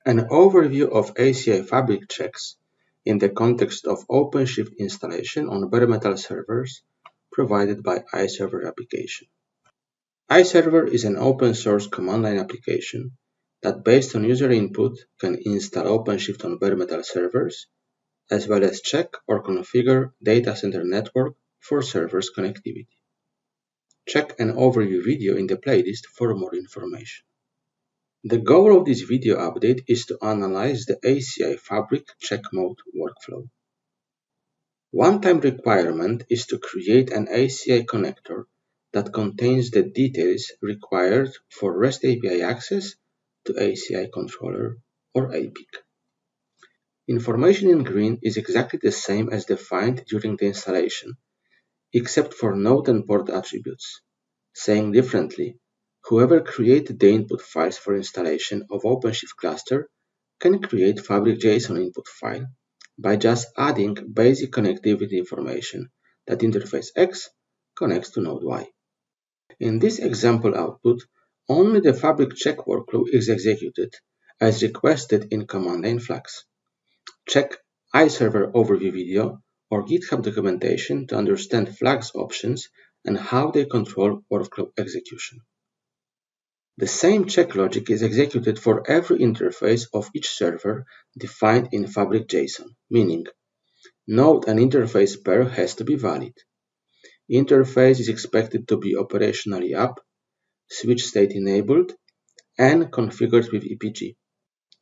An overview of ACI fabric checks in the context of OpenShift installation on bare metal servers provided by iserver application. iserver is an open source command line application that, based on user input, can install OpenShift on bare metal servers, as well as check or configure data center network for servers connectivity. Check an overview video in the playlist for more information. The goal of this video update is to analyze the ACI Fabric check mode workflow. One-time requirement is to create an ACI connector that contains the details required for REST API access to ACI controller or APIC. Information in green is exactly the same as defined during the installation, except for node and port attributes. Saying differently, whoever created the input files for installation of OpenShift cluster can create Fabric.json input file by just adding basic connectivity information that interface X connects to node Y. In this example output, only the Fabric check workflow is executed as requested in command line flags. Check iserver overview video or GitHub documentation to understand flags options and how they control workflow execution. The same check logic is executed for every interface of each server defined in Fabric.json, meaning node and interface pair has to be valid. Interface is expected to be operationally up, switch state enabled, and configured with EPG.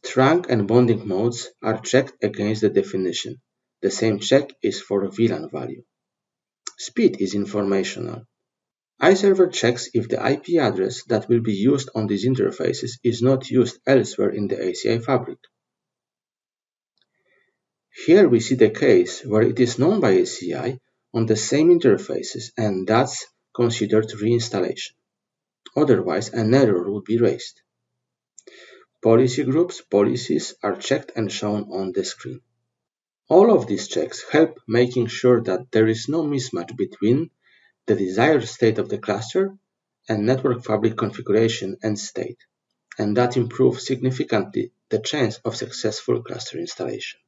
Trunk and bonding modes are checked against the definition. The same check is for VLAN value. Speed is informational. iserver checks if the IP address that will be used on these interfaces is not used elsewhere in the ACI fabric. Here we see the case where it is known by ACI on the same interfaces and that's considered reinstallation. Otherwise, an error would be raised. Policy groups, policies are checked and shown on the screen. All of these checks help making sure that there is no mismatch between the desired state of the cluster and network fabric configuration and state, and that improves significantly the chance of successful cluster installation.